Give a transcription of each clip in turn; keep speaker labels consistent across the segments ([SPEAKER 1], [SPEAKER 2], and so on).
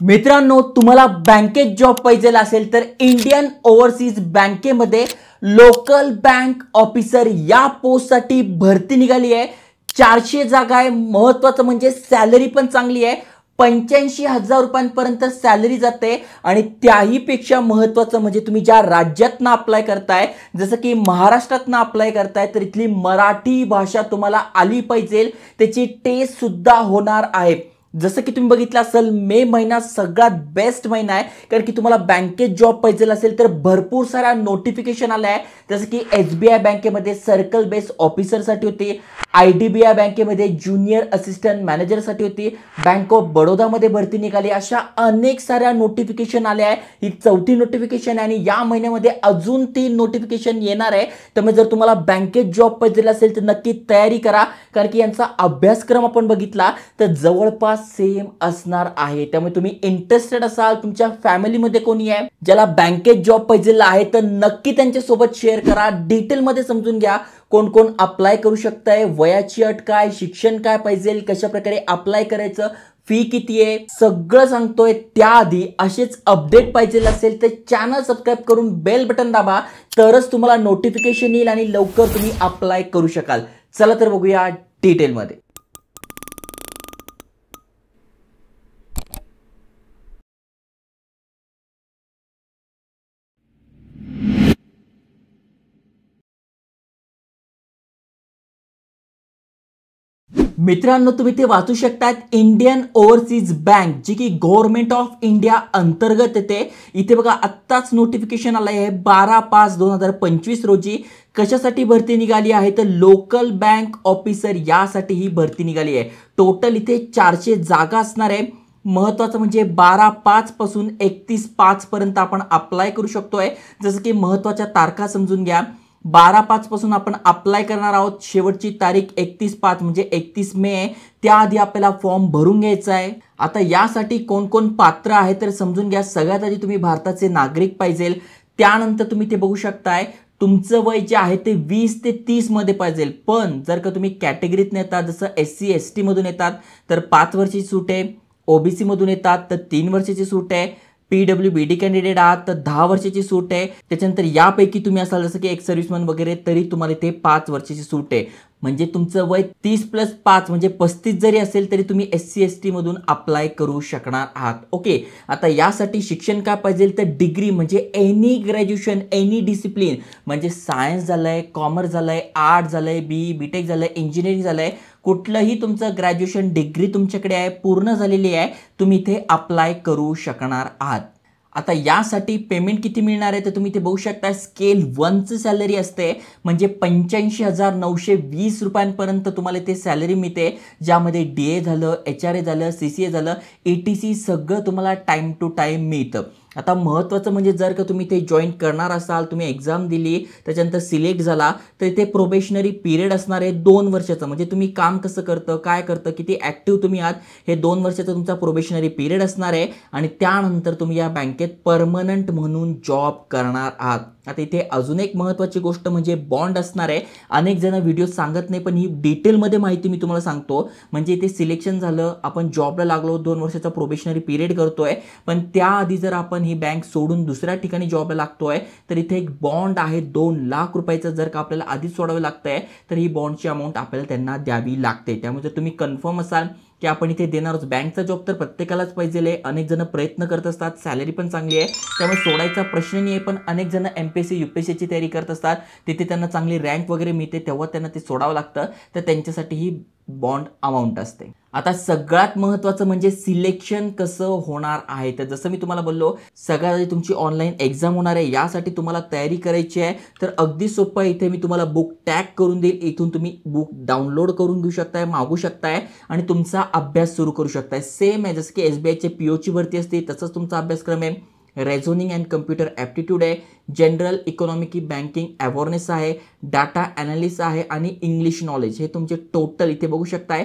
[SPEAKER 1] मित्रांनो, तुम्हाला बँकेत जॉब पाहिजे असेल तर इंडियन ओव्हरसीज बँकेमध्ये लोकल बँक ऑफिसर या पोस्टसाठी भरती निघाली आहे। 400 जागा आहे। महत्त्वाचं म्हणजे सॅलरी पण चांगली आहे। 85,000 रुपयांपर्यंत सॅलरी जाते आणि त्याही पेक्षा महत्त्वाचं म्हणजे तुम्ही ज्या राज्यातनं अप्लाय करताय, जसं की महाराष्ट्रातनं अप्लाय करताय, तर इथली मराठी भाषा तुम्हाला आली पाहिजे। त्याची टेस्ट सुद्धा होणार आहे। जसं की तुम्ही बघितलं असेल, मे महिना सगळ्यात बेस्ट महिना आहे, कारण की तुम्हाला बँकेत जॉब पाहिजे असेल तर भरपूर साऱ्या नोटिफिकेशन आल्या आहे। जसं की SBI बँकेमध्ये सर्कल बेस ऑफिसरसाठी होती, IDBI बँकेमध्ये ज्युनियर असिस्टंट मॅनेजरसाठी होती, बँक ऑफ बडोदामध्ये भरती निघाली। अशा अनेक साऱ्या नोटिफिकेशन आल्या आहे। ही चौथी नोटिफिकेशन आहे आणि या महिन्यामध्ये अजून 3 नोटिफिकेशन येणार आहे। त्यामुळे जर तुम्हाला बँकेत जॉब पाहिजे असेल तर नक्की तयारी करा, कारण की यांचा अभ्यासक्रम आपण बघितला तर जवळपास सेम असणार आहे। त्यामुळे तुम्ही इंटरेस्टेड असाल, तुमच्या फॅमिलीमध्ये कोणी आहे ज्याला बँकेत जॉब पाहिजे आहे, तर नक्की त्यांच्या सोबत शेअर करा। डिटेल मध्ये समजून घ्या कोण कोण अप्लाय करू शकताय, वयाची अट काय, शिक्षण काय पाहिजे, कशा प्रकारे अप्लाय करायचं, फी किती आहे, सगळं सांगतोय। त्याआधी असेच अपडेट पाहिजे असेल तर चॅनल सबस्क्राइब करून बेल बटन दाबा, तरच तुम्हाला नोटिफिकेशन येईल आणि लवकर तुम्ही अप्लाय करू शकाल। चला तर बघूया डिटेल मध्ये। मित्रांनो, तुम्ही ते वाचू शकतात, इंडियन ओव्हरसीज बँक, जी की गव्हर्नमेंट ऑफ इंडिया अंतर्गत येते। इथे बघा आत्ताच नोटिफिकेशन आलं आहे 12/5/2025 रोजी। कशासाठी भरती निघाली आहे तर लोकल बँक ऑफिसर यासाठी ही भरती निघाली आहे। टोटल इथे 400 जागा असणार आहे। महत्त्वाचं म्हणजे 12/5 पासून 31/5 पर्यंत आपण अप्लाय करू शकतोय। जसं की महत्त्वाच्या तारखा समजून घ्या। 12/5 पासून आपण अप्लाय करणार आहोत। शेवटची तारीख 31/5 म्हणजे 31 मे आहे। त्याआधी आपल्याला फॉर्म भरून घ्यायचा आहे। आता यासाठी कोण कोण पात्र आहे तर समजून घ्या। सगळ्यात आधी तुम्ही भारताचे नागरिक पाहिजे, त्यानंतर तुम्ही ते बघू शकताय तुमचं वय जे आहे ते 20 ते 30 मध्ये पाहिजे। पण जर का तुम्ही कॅटेगरीत येतात, जसं SC ST मधून येतात तर 5 वर्षाची सूट आहे, OBC मधून येतात तर 3 वर्षाची सूट आहे, PWBD कॅन्डिडेट आहात तर 10 वर्षाची सूट आहे। त्याच्यानंतर यापैकी तुम्ही असाल जसं की एक सर्व्हिसमन वगैरे, तरी तुम्हाला ते 5 वर्षाची सूट आहे। म्हणजे तुमचं वय 30 + 5 म्हणजे 35 जरी असेल तरी तुम्ही SC ST मधून अप्लाय करू शकणार आहात। ओके, आता यासाठी शिक्षण काय पाहिजे तर डिग्री म्हणजे एनी ग्रॅज्युएशन, एनी डिसिप्लिन, म्हणजे सायन्स झालंय, कॉमर्स झालंय, आर्ट झालंय, BE BTech झालंय, इंजिनिअरिंग झालंय, कुठलंही तुमचं ग्रॅज्युएशन डिग्री तुमच्याकडे आहे, पूर्ण झालेली आहे, तुम्ही इथे अप्लाय करू शकणार आहात। आता यासाठी पेमेंट किती मिळणार आहे तर तुम्ही ते बघू शकता। स्केल 1 ची सॅलरी असते, म्हणजे 85,920 रुपयांपर्यंत तुम्हाला ते सॅलरी मिळते, ज्यामध्ये DA झालं, HRA झालं, CCA झालं, ETC सगळं तुम्हाला टाइम टू टाइम मिळतं। आता महत्त्वाचं म्हणजे जर का तुम्ही ते जॉईन करणार असाल, तुम्ही एक्झाम दिली, त्याच्यानंतर सिलेक्ट झाला, तर इथे प्रोबेशनरी पिरियड असणार आहे 2 वर्षाचं। म्हणजे तुम्ही काम कसं करतं, काय करतं, किती ॲक्टिव्ह तुम्ही आहात, हे 2 वर्षाचा तुमचा प्रोबेशनरी पिरियड असणार आहे आणि त्यानंतर तुम्ही या बँकेत परमनंट म्हणून जॉब करणार आहात। आता इथे अजून एक महत्त्वाची गोष्ट म्हणजे बॉन्ड असणार आहे। अनेक जण व्हिडिओ सांगत नाही, पण ही डिटेलमध्ये माहिती मी तुम्हाला सांगतो। म्हणजे इथे सिलेक्शन झालं, आपण जॉबला लागलो, 2 वर्षाचा प्रोबेशनरी पिरियड करतोय, पण त्याआधी जर आपण ही बँक सोडून दुसऱ्या ठिकाणी जॉबला लागतोय तर इथे एक बॉन्ड आहे 2 लाख रुपयाचं। जर का आपल्याला आधीच सोडावं लागतंय तर ही बॉन्डची अमाऊंट आपल्याला त्यांना द्यावी लागते। त्यामुळे जर तुम्ही कन्फर्म असाल की आपण इथे देणार आहोत, बँकचा जॉब तर प्रत्येकालाच पाहिजे, अनेक जण प्रयत्न करत असतात, सॅलरी पण चांगली आहे, त्यामुळे सोडायचा प्रश्न नाही आहे। पण अनेक जण MPSC UPSC ची तयारी करत असतात, तिथे त्यांना चांगली रँक वगैरे मिळते, तेव्हा त्यांना ते सोडावं लागतं, तर त्यांच्यासाठी ही बॉन्ड अमाऊंट असते। आता सगळ्यात महत्त्वाचं म्हणजे सिलेक्शन कसं होणार आहे, तर जसं मी तुम्हाला बोललो, सगळ्यात आधी तुमची ऑनलाईन एक्झाम होणार आहे। यासाठी तुम्हाला तयारी करायची आहे, तर अगदी सोपं आहे। इथे मी तुम्हाला बुक टॅग करून देईल, इथून तुम्ही बुक डाउनलोड करून घेऊ शकताय, मागू शकताय आणि तुमचा अभ्यास सुरू करू शकताय। सेम आहे जसं की SBI चे PO ची भरती असते, तसंच तुमचा अभ्यासक्रम आहे। रेझोनिंग अँड कम्प्युटर ॲप्टिट्यूड आहे, जनरल इकॉनॉमिक बँकिंग अवेअरनेस आहे, डाटा ॲनालिसिस आहे आणि इंग्लिश नॉलेज, हे तुमचे टोटल इथे बघू शकताय।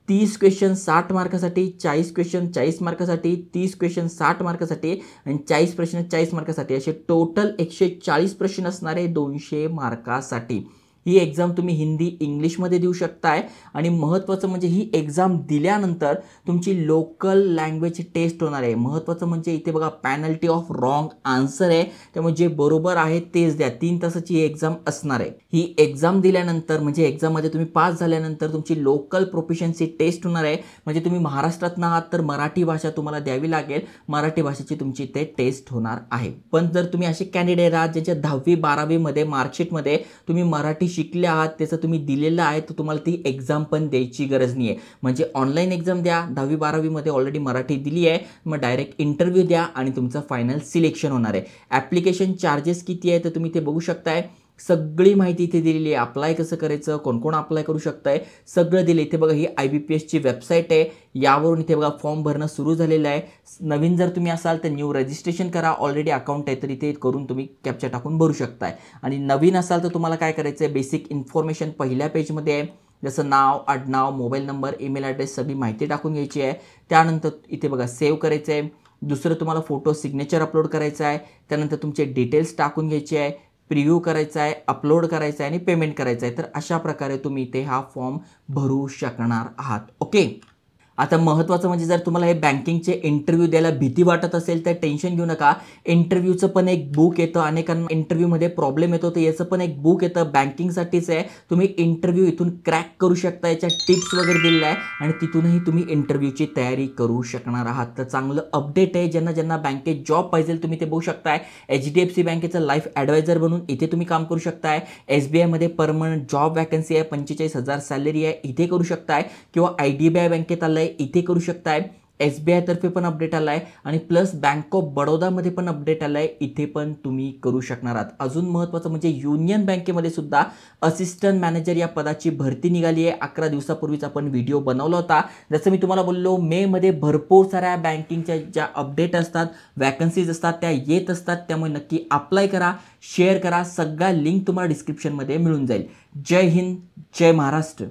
[SPEAKER 1] 30 क्वेश्चन 60 मार्कासाठी, 40 क्वेश्चन 40 मार्कासाठी, 30 क्वेश्चन 60 मार्कासाठी आणि 40 प्रश्न 40 मार्कासाठी, असे टोटल 140 प्रश्न असणारे 200 मार्कासाठी। ही एक्झाम तुम्ही हिंदी इंग्लिशमध्ये देऊ शकताय आणि महत्त्वाचं म्हणजे ही एक्झाम दिल्यानंतर तुमची लोकल लँग्वेज टेस्ट होणार आहे. महत्त्वाचं म्हणजे इथे बघा पेनल्टी ऑफ रॉंग आन्सर आहे, त्यामुळे जे बरोबर आहे तेच द्या. 3 तासाची ही एक्झाम असणार आहे. ही एक्झाम दिल्यानंतर म्हणजे एक्झाममध्ये तुम्ही पास झाल्यानंतर तुमची लोकल प्रोफिशियन्सी टेस्ट होणार आहे. म्हणजे तुम्ही महाराष्ट्रात आहात तर मराठी भाषा तुम्हाला द्यावी लागेल, मराठी भाषेची तुमची ते टेस्ट होणार आहे. पण जर तुम्ही असे कॅन्डिडेट आहात ज्यांच्या 10वी 12वी मध्ये मार्कशीटमध्ये तुम्ही मराठी शिकले आहात, त्याचं तुम्ही दिलेलं आहे, तर तुम्हाला ती एक्झाम पण द्यायची गरज नाही आहे. म्हणजे ऑनलाईन एक्झाम द्या, 10वी 12वी मध्ये ऑलरेडी मराठी दिली आहे, मग डायरेक्ट इंटरव्ह्यू द्या आणि तुमचं फायनल सिलेक्शन होणार आहे. ॲप्लिकेशन चार्जेस किती आहे तर तुम्ही ते बघू शकताय. सगळी माहिती इथे दिलेली आहे. अप्लाय कसं करायचं, कोण कोण अप्लाय करू शकताय सगळं दिलं इथे बघा. ही IBPSची वेबसाईट आहे, यावरून इथे बघा फॉर्म भरणं सुरू झालेलं आहे. नवीन जर तुम्ही असाल तर न्यू रजिस्ट्रेशन करा. ऑलरेडी अकाउंट आहे तर इथे करून तुम्ही कॅप्चा टाकून भरू शकताय. आणि नवीन असाल तर तुम्हाला काय करायचं आहे, बेसिक इन्फॉर्मेशन पहिल्या पेजमध्ये आहे, जसं नाव, आडनाव, मोबाईल नंबर, ईमेल ॲड्रेस सगळी माहिती टाकून घ्यायची आहे. त्यानंतर इथे बघा सेव्ह करायचं आहे. दुसरं तुम्हाला फोटो सिग्नेचर अपलोड करायचा आहे. त्यानंतर तुमचे डिटेल्स टाकून घ्यायचे आहे, प्रिव्ह्यू करायचा आहे, अपलोड करायचा आहे आणि पेमेंट करायचं आहे. तर अशा प्रकारे तुम्ही इथे हा फॉर्म भरू शकणार आहात. ओके. आता महत्त्वाचं म्हणजे जर तुम्हाला हे बँकिंगचे इंटरव्ह्यू द्यायला भीती वाटत असेल तर टेन्शन घेऊ नका. इंटरव्ह्यूचं पण एक बुक येतं, अनेकांना इंटरव्ह्यूमध्ये प्रॉब्लेम येतो, तर याचं पण एक बुक येतं बँकिंगसाठीच आहे. तुम्ही इंटरव्ह्यू इथून क्रॅक करू शकता, याच्या टिप्स वगैरे दिलेल्या आहे आणि तिथूनही तुम्ही इंटरव्ह्यूची तयारी करू शकणार आहात. तर चांगलं अपडेट आहे. ज्यांना ज्यांना बँकेत जॉब पाहिजे तुम्ही ते बघू शकताय. HDFC बँकेचं लाईफ ॲडवायझर बनून इथे तुम्ही काम करू शकताय. SBI मध्ये परमनंट जॉब वॅकन्सी आहे, 45,000 सॅलरी आहे, इथे करू शकताय. किंवा IDBI बँकेत आलं इथे करू शकताय. SBI तर्फे पण अपडेट आलाय आणि प्लस बँक ऑफ बडोदामध्ये पण अपडेट आलाय, इथे पण तुम्ही करू शकणार आहात. अजून महत्त्वाचं म्हणजे युनियन बँकेमध्ये सुद्धा असिस्टंट मॅनेजर या पदाची भरती निघाली आहे. 11 दिवसापूर्वीच आपण व्हिडिओ बनवला होता. जसं मी तुम्हाला बोललो, मे मध्ये भरपूर साऱ्या बँकिंगच्या ज्या अपडेट असतात, वॅकन्सीज असतात त्या येत असतात. त्यामुळे नक्की अप्लाय करा, शेअर करा. सगळ्या लिंक तुम्हाला डिस्क्रिप्शनमध्ये मिळून जाईल. जय हिंद, जय महाराष्ट्र.